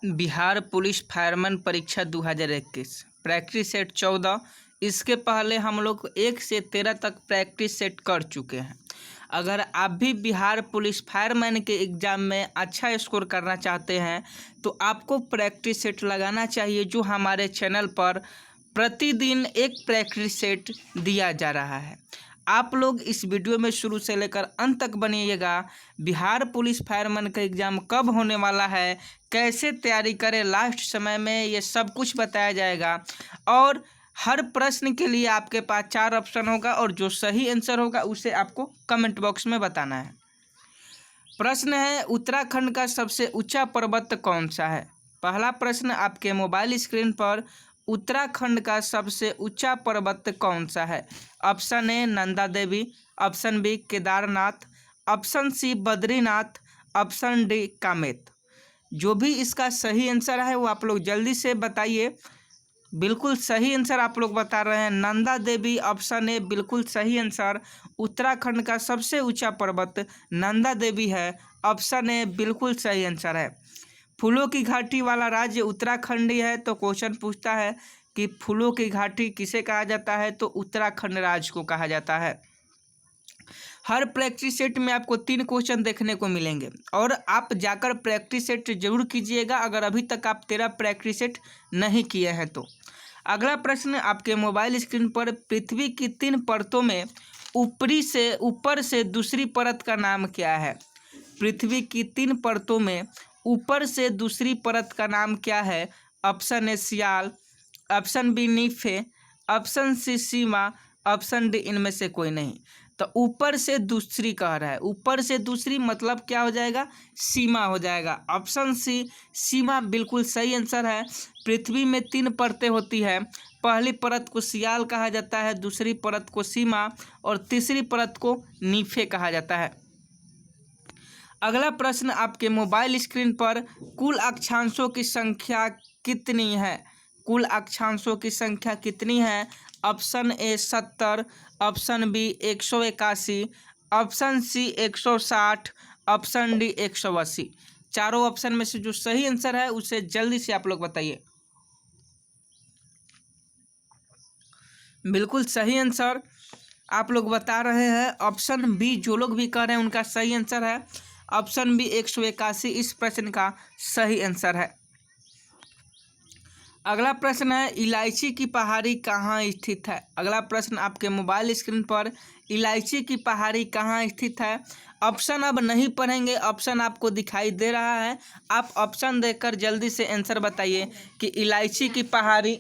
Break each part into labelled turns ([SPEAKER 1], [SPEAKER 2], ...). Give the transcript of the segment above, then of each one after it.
[SPEAKER 1] Bihar police fireman परीक्षा 2021 practice set 14। इसके पहले हम लोग 1 से 13 तक प्रैक्टिस सेट कर चुके हैं। अगर आप भी बिहार पुलिस फायरमैन के एग्ज़ाम में अच्छा स्कोर करना चाहते हैं तो आपको प्रैक्टिस सेट लगाना चाहिए, जो हमारे चैनल पर प्रतिदिन एक प्रैक्टिस सेट दिया जा रहा है। आप लोग इस वीडियो में शुरू से लेकर अंत तक बनिएगा। बिहार पुलिस फायरमैन का एग्ज़ाम कब होने वाला है, कैसे तैयारी करें, लास्ट समय में ये सब कुछ बताया जाएगा। और हर प्रश्न के लिए आपके पास 4 ऑप्शन होगा और जो सही आंसर होगा उसे आपको कमेंट बॉक्स में बताना है। प्रश्न है, उत्तराखंड का सबसे ऊंचा पर्वत कौन सा है? पहला प्रश्न आपके मोबाइल स्क्रीन पर, उत्तराखंड का सबसे ऊंचा पर्वत कौन सा है? Option A Nanda Devi, option B Kedarnath, option C Badrinath, option D Kamet. जो भी इसका सही आंसर है वो आप लोग जल्दी से बताइए। बिल्कुल सही आंसर आप लोग बता रहे हैं, नंदा देवी ऑप्शन ए बिल्कुल सही आंसर। उत्तराखंड का सबसे ऊंचा पर्वत नंदा देवी है, ऑप्शन ए बिल्कुल सही आंसर है। फूलों की घाटी वाला राज्य उत्तराखंड ही है, तो क्वेश्चन पूछता है कि फूलों की घाटी किसे कहा जाता है, तो उत्तराखंड राज्य को कहा जाता है। हर प्रैक्टिस सेट में आपको 3 क्वेश्चन देखने को मिलेंगे और आप जाकर प्रैक्टिस सेट जरूर कीजिएगा अगर अभी तक आप 13 प्रैक्टिस सेट नहीं किए हैं तो। अगला प्रश्न आपके मोबाइल स्क्रीन पर, पृथ्वी की 3 परतों में ऊपर से दूसरी परत का नाम क्या है? पृथ्वी की 3 परतों में ऊपर से दूसरी परत का नाम क्या है? ऑप्शन ए सियाल, ऑप्शन बी नीफे, ऑप्शन सी सीमा, ऑप्शन डी इनमें से कोई नहीं। तो ऊपर से दूसरी कह रहा है, ऊपर से दूसरी मतलब क्या हो जाएगा? सीमा हो जाएगा। ऑप्शन सी सीमा बिल्कुल सही आंसर है। पृथ्वी में 3 परतें होती है, पहली परत को सियाल कहा जाता है, दूसरी परत को सीमा और तीसरी परत को नीफे कहा जाता है। अगला प्रश्न आपके मोबाइल स्क्रीन पर, कुल अक्षांशों की संख्या कितनी है? कुल अक्षांशों की संख्या कितनी है? Option A 70, option B 181, option C 160, option D 180। चारों ऑप्शन में से जो सही आंसर है उसे जल्दी से आप लोग बताइए। बिल्कुल सही आंसर आप लोग बता रहे हैं, ऑप्शन बी जो लोग भी कह रहे हैं उनका सही आंसर है। ऑप्शन बी 181 इस प्रश्न का सही आंसर है। अगला प्रश्न है, इलायची की पहाड़ी कहाँ स्थित है? अगला प्रश्न आपके मोबाइल स्क्रीन पर, इलायची की पहाड़ी कहाँ स्थित है? ऑप्शन अब नहीं पढ़ेंगे, ऑप्शन आपको दिखाई दे रहा है। आप ऑप्शन देखकर जल्दी से आंसर बताइए कि इलायची की पहाड़ी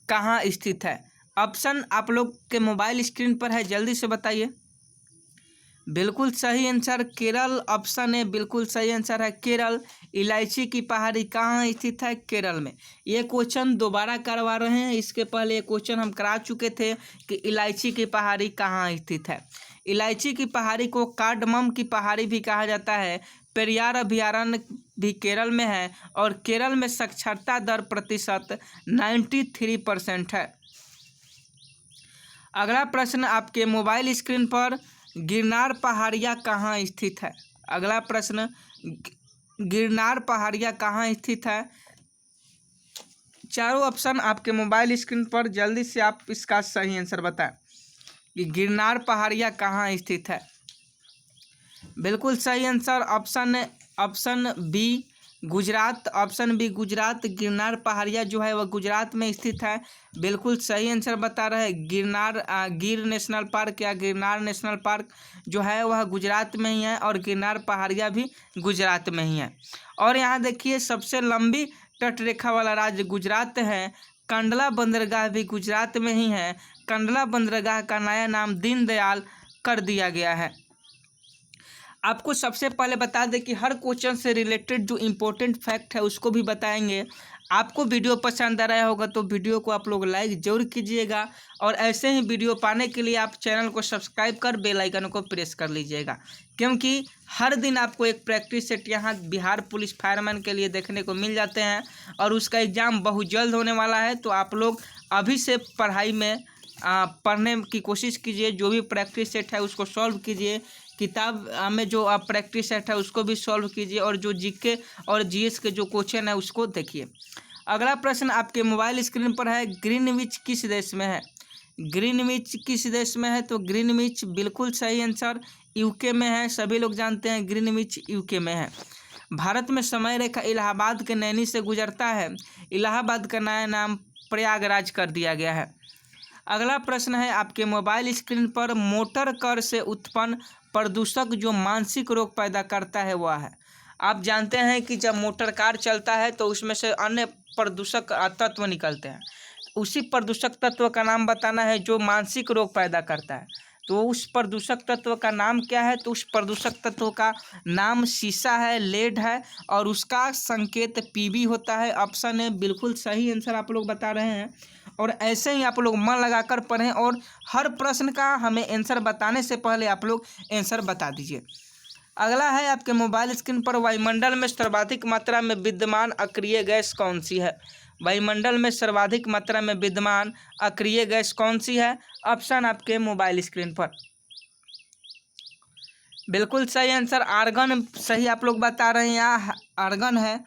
[SPEAKER 1] कहाँ स्थित है। ऑप्शन आप लोग के मोबाइल स्क्रीन पर है, जल्दी से बताइए। बिल्कुल सही आंसर केरल, ऑप्शन ए बिल्कुल सही आंसर है केरल। इलायची की पहाड़ी कहाँ स्थित है? केरल में। ये क्वेश्चन दोबारा करवा रहे हैं, इसके पहले ये क्वेश्चन हम करा चुके थे कि इलायची की पहाड़ी कहाँ स्थित है। इलायची की पहाड़ी को कार्डमम की पहाड़ी भी कहा जाता है। पेरियार अभयारण्य भी केरल में है और केरल में साक्षरता दर प्रतिशत 93% है। अगला प्रश्न आपके मोबाइल स्क्रीन पर, गिरनार पहाड़ियाँ कहाँ स्थित है? अगला प्रश्न, गिरनार पहाड़ियाँ कहाँ स्थित है? चारों ऑप्शन आपके मोबाइल स्क्रीन पर, जल्दी से आप इसका सही आंसर बताएं कि गिरनार पहाड़ियाँ कहाँ स्थित है। बिल्कुल सही answer option B Gujarat, option B Gujarat. Girnar पहाड़ियाँ जो है वह गुजरात में स्थित है। बिल्कुल सही आंसर बता रहे हैं। गिर नेशनल पार्क या गिरनार नेशनल पार्क जो है वह गुजरात में ही है और गिरनार पहाड़ियाँ भी गुजरात में ही है। और यहाँ देखिए, सबसे लंबी तटरेखा वाला राज्य गुजरात है। कंडला बंदरगाह भी गुजरात में ही है। कंडला बंदरगाह का नया नाम दीनदयाल कर दिया गया है। आपको सबसे पहले बता दें कि हर क्वेश्चन से रिलेटेड जो इम्पोर्टेंट फैक्ट है उसको भी बताएंगे। आपको वीडियो पसंद आ रहा होगा तो वीडियो को आप लोग लाइक जरूर कीजिएगा और ऐसे ही वीडियो पाने के लिए आप चैनल को सब्सक्राइब कर बेल आइकन को प्रेस कर लीजिएगा, क्योंकि हर दिन आपको एक प्रैक्टिस सेट यहाँ बिहार पुलिस फायरमैन के लिए देखने को मिल जाते हैं और उसका एग्ज़ाम बहुत जल्द होने वाला है। तो आप लोग अभी से पढ़ाई में पढ़ने की कोशिश कीजिए, जो भी प्रैक्टिस सेट है उसको सॉल्व कीजिए, किताब में जो आप प्रैक्टिस सेट है उसको भी सॉल्व कीजिए, और जो जीके और जीएस के जो क्वेश्चन है उसको देखिए। अगला प्रश्न आपके मोबाइल स्क्रीन पर है, ग्रीनविच किस देश में है? ग्रीनविच किस देश में है? तो ग्रीनविच बिल्कुल सही आंसर यूके में है। सभी लोग जानते हैं ग्रीनविच यूके में है। भारत में समय रेखा इलाहाबाद के नैनी से गुजरता है। इलाहाबाद का नया नाम प्रयागराज कर दिया गया है। अगला प्रश्न है आपके मोबाइल स्क्रीन पर, मोटर कार से उत्पन्न प्रदूषक जो मानसिक रोग पैदा करता है वह है। आप जानते हैं कि जब मोटर कार चलता है तो उसमें से अन्य प्रदूषक तत्व निकलते हैं। उसी प्रदूषक तत्व का नाम बताना है जो मानसिक रोग पैदा करता है। तो उस प्रदूषक तत्व का नाम क्या है? तो उस प्रदूषक तत्व का नाम शीशा है, लेड है, और उसका संकेत पीबी होता है। ऑप्शन है बिल्कुल सही आंसर आप लोग बता रहे हैं। और ऐसे ही आप लोग मन लगाकर पढ़ें, और हर प्रश्न का हमें आंसर बताने से पहले आप लोग आंसर बता दीजिए। अगला है आपके मोबाइल स्क्रीन पर, वायुमंडल में सर्वाधिक मात्रा में विद्यमान अक्रिय गैस कौन सी है? वायुमंडल में सर्वाधिक मात्रा में विद्यमान अक्रिय गैस कौन सी है? ऑप्शन आपके मोबाइल स्क्रीन पर बिल्कुल सही आंसर आर्गन सही आप लोग बता रहे हैं। यहाँ आर्गन है,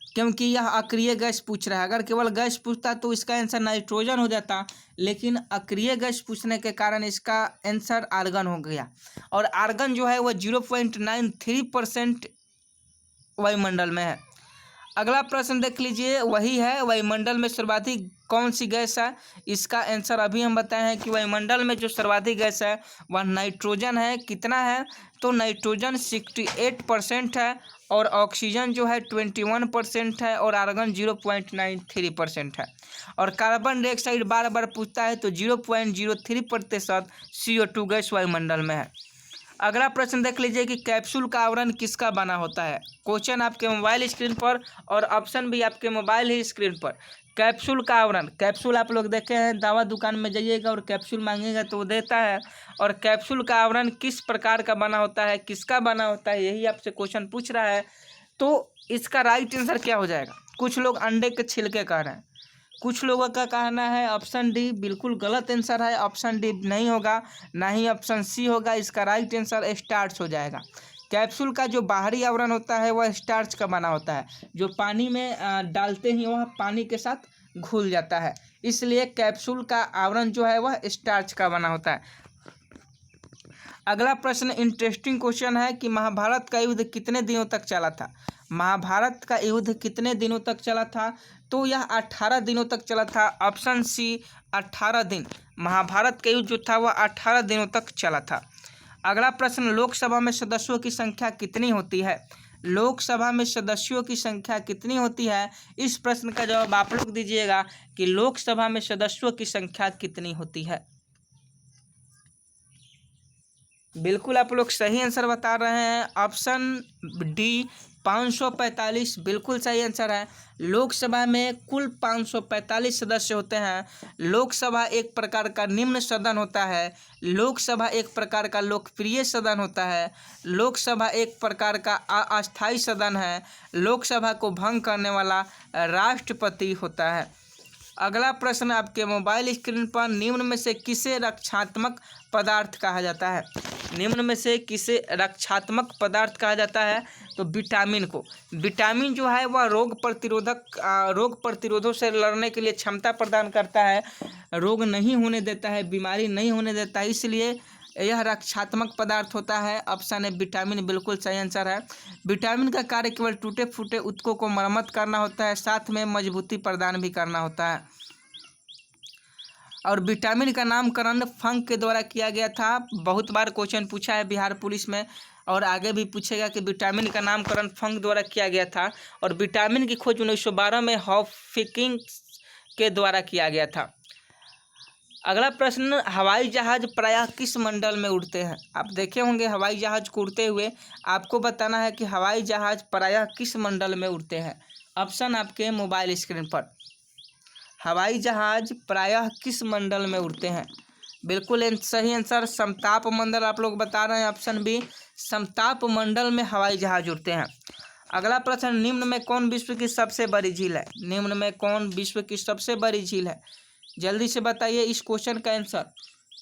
[SPEAKER 1] क्योंकि यह अक्रिय गैस पूछ रहा है। अगर केवल गैस पूछता तो इसका आंसर नाइट्रोजन हो जाता, लेकिन अक्रिय गैस पूछने के कारण इसका आंसर आर्गन हो गया। और आर्गन जो है वह 0.93% वायुमंडल में है। अगला प्रश्न देख लीजिए, वही है, वायुमंडल में सर्वाधिक कौन सी गैस है? इसका आंसर अभी हम बताए हैं कि वायुमंडल में जो सर्वाधिक गैस है वह नाइट्रोजन है। कितना है? तो नाइट्रोजन 68% है, और ऑक्सीजन जो है 21% है, और आर्गन 0.93% है। और कार्बन डाइऑक्साइड बार बार पूछता है तो 0.03% CO2 गैस वायुमंडल में है। अगला प्रश्न देख लीजिए कि कैप्सूल का आवरण किसका बना होता है? क्वेश्चन आपके मोबाइल स्क्रीन पर और ऑप्शन भी आपके मोबाइल ही स्क्रीन पर। कैप्सूल का आवरण, कैप्सूल आप लोग देखे हैं, दवा दुकान में जाइएगा और कैप्सूल मांगेगा तो वो देता है। और कैप्सूल का आवरण किस प्रकार का बना होता है, किसका बना होता है, यही आपसे क्वेश्चन पूछ रहा है। तो इसका राइट आंसर क्या हो जाएगा? कुछ लोग अंडे के छिलके कह रहे हैं, कुछ लोगों का कहना है ऑप्शन डी बिल्कुल गलत आंसर है। ऑप्शन डी नहीं होगा, ना ही ऑप्शन सी होगा। इसका राइट आंसर स्टार्च हो जाएगा। कैप्सूल का जो बाहरी आवरण होता है वह स्टार्च का बना होता है, जो पानी में डालते ही वह पानी के साथ घुल जाता है, इसलिए कैप्सूल का आवरण जो है वह स्टार्च का बना होता है। अगला प्रश्न इंटरेस्टिंग क्वेश्चन है कि महाभारत का युद्ध कितने दिनों तक चला था? महाभारत का युद्ध कितने दिनों तक चला था? तो यह 18 दिनों तक चला था। ऑप्शन सी 18 दिन। महाभारत का युद्ध जो था वह 18 दिनों तक चला था। अगला प्रश्न, लोकसभा में सदस्यों की संख्या कितनी होती है? लोकसभा में सदस्यों की संख्या कितनी होती है? इस प्रश्न का जवाब आप लोग दीजिएगा कि लोकसभा में सदस्यों की संख्या कितनी होती है। बिल्कुल आप लोग सही आंसर बता रहे हैं। ऑप्शन डी 545 बिल्कुल सही आंसर है। लोकसभा में कुल 545 सदस्य होते हैं। लोकसभा एक प्रकार का निम्न सदन होता है। लोकसभा एक प्रकार का लोकप्रिय सदन होता है। लोकसभा एक प्रकार का अस्थायी सदन है। लोकसभा को भंग करने वाला राष्ट्रपति होता है। अगला प्रश्न आपके मोबाइल स्क्रीन पर, निम्न में से किसे रक्षात्मक पदार्थ कहा जाता है? निम्न में से किसे रक्षात्मक पदार्थ कहा जाता है? तो विटामिन को। विटामिन जो है वह रोग प्रतिरोधों से लड़ने के लिए क्षमता प्रदान करता है, रोग नहीं होने देता है, बीमारी नहीं होने देता है, इसलिए यह रक्षात्मक पदार्थ होता है। ऑप्शन है विटामिन बिल्कुल सही आंसर है। विटामिन का कार्य केवल टूटे फूटे ऊतकों को मरम्मत करना होता है, साथ में मजबूती प्रदान भी करना होता है। और विटामिन का नामकरण फंक के द्वारा किया गया था। बहुत बार क्वेश्चन पूछा है बिहार पुलिस में, और आगे भी पूछेगा कि विटामिन का नामकरण फंक द्वारा किया गया था। और विटामिन की खोज 1912 में हॉफकिंग के द्वारा किया गया था। अगला प्रश्न, हवाई जहाज प्रायः किस मंडल में उड़ते हैं? आप देखे होंगे हवाई जहाज को उड़ते हुए, आपको बताना है कि हवाई जहाज प्रायः किस मंडल में उड़ते हैं। ऑप्शन आपके मोबाइल स्क्रीन पर। हवाई जहाज प्रायः किस मंडल में उड़ते हैं? बिल्कुल सही आंसर समताप मंडल आप लोग बता रहे हैं। ऑप्शन बी समताप मंडल में हवाई जहाज उड़ते हैं। अगला प्रश्न, निम्न में कौन विश्व की सबसे बड़ी झील है? निम्न में कौन विश्व की सबसे बड़ी झील है? जल्दी से बताइए इस क्वेश्चन का आंसर,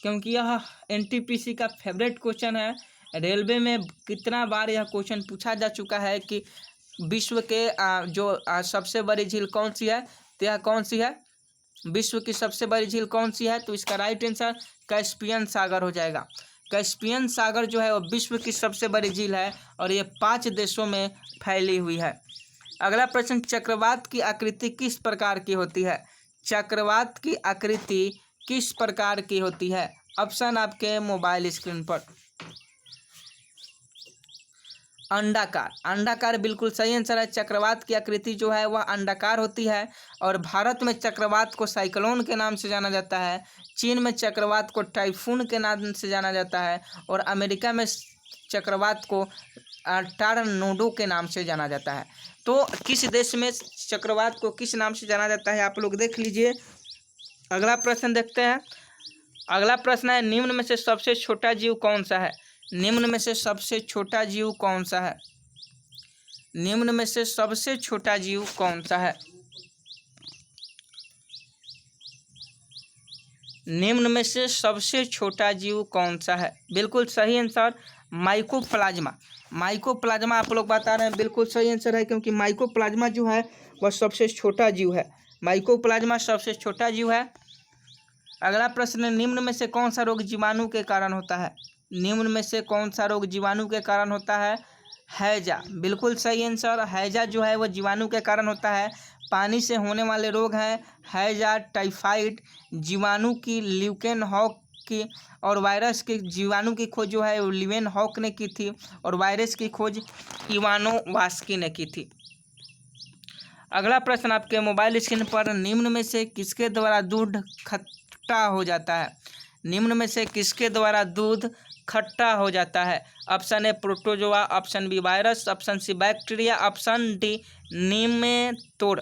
[SPEAKER 1] क्योंकि यह एनटीपीसी का फेवरेट क्वेश्चन है। रेलवे में कितना बार यह क्वेश्चन पूछा जा चुका है कि विश्व के सबसे बड़ी झील कौन सी है, तो यह कौन सी है, विश्व की सबसे बड़ी झील कौन सी है, तो इसका राइट आंसर कैस्पियन सागर हो जाएगा। कैस्पियन सागर जो है वो विश्व की सबसे बड़ी झील है और ये 5 देशों में फैली हुई है। अगला प्रश्न, चक्रवात की आकृति किस प्रकार की होती है? चक्रवात की आकृति किस प्रकार की होती है? ऑप्शन आपके मोबाइल स्क्रीन पर। अंडाकार, अंडाकार बिल्कुल सही आंसर है। चक्रवात की आकृति जो है वह अंडाकार होती है और भारत में चक्रवात को साइक्लोन के नाम से जाना जाता है, चीन में चक्रवात को टाइफून के नाम से जाना जाता है और अमेरिका में चक्रवात को टॉर्नेडो के नाम से जाना जाता है। तो किस देश में चक्रवात को किस नाम से जाना जाता है आप लोग देख लीजिए। अगला प्रश्न देखते हैं। अगला प्रश्न है, निम्न में से सबसे छोटा जीव कौन सा है? निम्न में से सबसे छोटा जीव कौन सा है? निम्न में से सबसे छोटा जीव कौन सा है? निम्न में से सबसे छोटा जीव कौन सा है? बिल्कुल सही आंसर माइकोप्लाज्मा। माइकोप्लाज्मा आप लोग बता रहे हैं, बिल्कुल सही आंसर है, क्योंकि माइकोप्लाज्मा जो है वह सबसे छोटा जीव है। माइकोप्लाज्मा सबसे छोटा जीव है। अगला प्रश्न, निम्न में से कौन सा रोग जीवाणु के कारण होता है? निम्न में से कौन सा रोग जीवाणु के कारण होता है? हैजा, बिल्कुल सही आंसर। हैजा जो है वह जीवाणु के कारण होता है। पानी से होने वाले रोग हैं हैजा, टाइफाइड, जीवाणु की ल्यूकेन हॉक की और वायरस के जीवाणु की खोज जो है लिवेन हॉक ने की थी और वायरस की खोज इवानो वास्की ने की थी। अगला प्रश्न आपके मोबाइल स्क्रीन पर, निम्न में से किसके द्वारा दूध खट्टा हो जाता है? निम्न में से किसके द्वारा दूध खट्टा हो जाता है? Option A protozoa, option B virus, option C bacteria, option D nematode.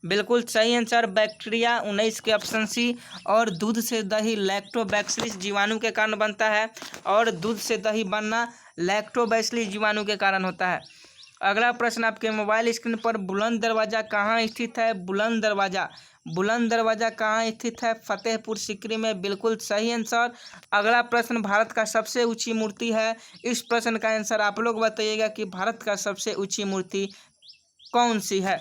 [SPEAKER 1] बिल्कुल सही आंसर बैक्टीरिया 19 के ऑप्शन सी। और दूध से दही लैक्टोबैसिलस जीवाणु के कारण बनता है और दूध से दही बनना लैक्टोबैसिलस जीवाणु के कारण होता है। अगला प्रश्न आपके मोबाइल स्क्रीन पर, बुलंद दरवाज़ा कहाँ स्थित है? बुलंद दरवाज़ा, बुलंद दरवाज़ा कहाँ स्थित है? फतेहपुर सीकरी में, बिल्कुल सही आंसर। अगला प्रश्न, भारत का सबसे ऊंची मूर्ति है। इस प्रश्न का आंसर आप लोग बताइएगा कि भारत का सबसे ऊंची मूर्ति कौन सी है?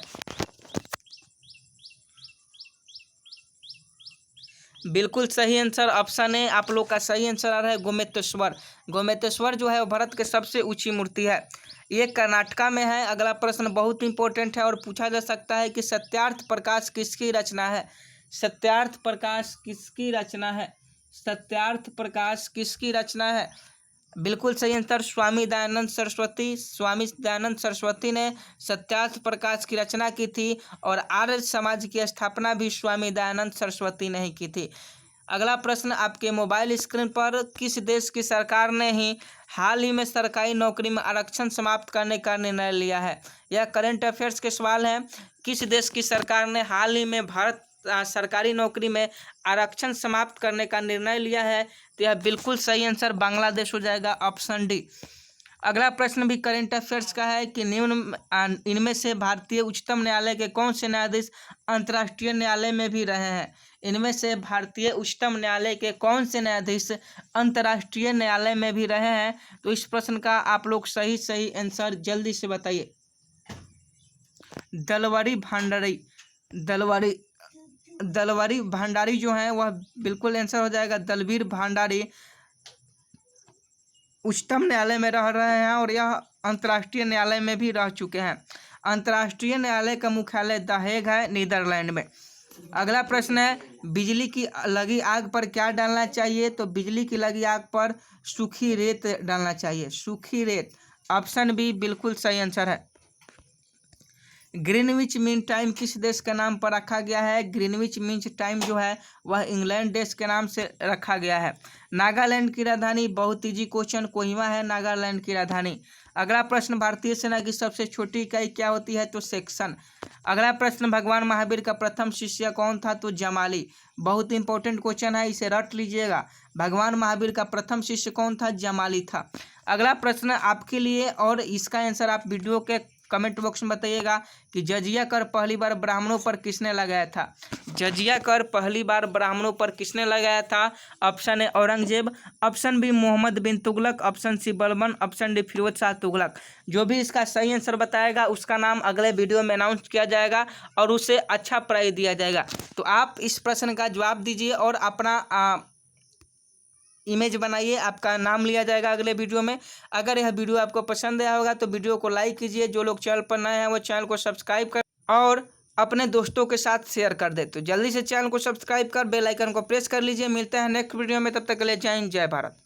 [SPEAKER 1] बिल्कुल सही आंसर ऑप्शन ए आप लोग का सही आंसर आ रहा है गोमेतेश्वर। गोमेतेश्वर जो है वो भारत के सबसे ऊंची मूर्ति है, ये कर्नाटका में है। अगला प्रश्न बहुत इंपॉर्टेंट है और पूछा जा सकता है कि सत्यार्थ प्रकाश किसकी रचना है? सत्यार्थ प्रकाश किसकी रचना है? सत्यार्थ प्रकाश किसकी रचना है? बिल्कुल सही आंसर स्वामी दयानंद सरस्वती। स्वामी दयानंद सरस्वती ने सत्यार्थ प्रकाश की रचना की थी और आर्य समाज की स्थापना भी स्वामी दयानंद सरस्वती ने ही की थी। अगला प्रश्न आपके मोबाइल स्क्रीन पर, किस देश की सरकार ने ही हाल ही में सरकारी नौकरी में आरक्षण समाप्त करने का निर्णय लिया है? यह करंट अफेयर्स के सवाल हैं। किस देश की सरकार ने हाल ही में भारत सरकारी नौकरी में आरक्षण समाप्त करने का निर्णय लिया है? तो यह बिल्कुल सही आंसर बांग्लादेश हो जाएगा, ऑप्शन डी। अगला प्रश्न भी करंट अफेयर्स का है कि निम्न इनमें से भारतीय उच्चतम न्यायालय के कौन से न्यायाधीश अंतर्राष्ट्रीय न्यायालय में भी रहे हैं? इनमें से भारतीय उच्चतम न्यायालय के कौन से न्यायाधीश अंतर्राष्ट्रीय न्यायालय में भी रहे हैं? तो इस प्रश्न का आप लोग सही आंसर जल्दी से बताइए। दलवारी भंडारी, दलवारी भंडारी जो है वह बिल्कुल आंसर हो जाएगा। दलवीर भंडारी उच्चतम न्यायालय में रह रहे हैं और यह अंतर्राष्ट्रीय न्यायालय में भी रह चुके हैं। अंतर्राष्ट्रीय न्यायालय का मुख्यालय द हेग है, नीदरलैंड में। अगला प्रश्न है, बिजली की लगी आग पर क्या डालना चाहिए? तो बिजली की लगी आग पर सूखी रेत डालना चाहिए, सूखी रेत, ऑप्शन बी बिल्कुल सही आंसर है। ग्रीनविच मीन टाइम किस देश के नाम पर रखा गया है? ग्रीनविच मीन टाइम जो है वह इंग्लैंड देश के नाम से रखा गया है। नागालैंड की राजधानी, बहुत ईजी क्वेश्चन, कोहिमा है नागालैंड की राजधानी। अगला प्रश्न, भारतीय सेना की सबसे छोटी इकाई क्या होती है? तो सेक्शन। अगला प्रश्न, भगवान महावीर का प्रथम शिष्य कौन था? तो जमाली। बहुत इंपॉर्टेंट क्वेश्चन है, इसे रट लीजिएगा। भगवान महावीर का प्रथम शिष्य कौन था? जमाली था। अगला प्रश्न आपके लिए और इसका आंसर आप वीडियो के कमेंट बॉक्स में बताइएगा कि जजिया कर पहली बार ब्राह्मणों पर किसने लगाया था। जजिया कर पहली बार ब्राह्मणों पर किसने लगाया था। Option A Aurangzeb, option B Mohammad bin Tughlaq, option C Balban, option D Firoz Shah Tughlaq. जो भी इसका सही आंसर बताएगा उसका नाम अगले वीडियो में अनाउंस किया जाएगा और उसे अच्छा प्राइज दिया जाएगा। तो आप इस प्रश्न का जवाब दीजिए और अपना इमेज बनाइए, आपका नाम लिया जाएगा अगले वीडियो में। अगर यह वीडियो आपको पसंद आया होगा तो वीडियो को लाइक कीजिए, जो लोग चैनल पर नए हैं वो चैनल को सब्सक्राइब कर और अपने दोस्तों के साथ शेयर कर दे। तो जल्दी से चैनल को सब्सक्राइब कर बेल आइकन को प्रेस कर लीजिए। मिलते हैं नेक्स्ट वीडियो में, तब तक के लिए जय हिंद जय भारत।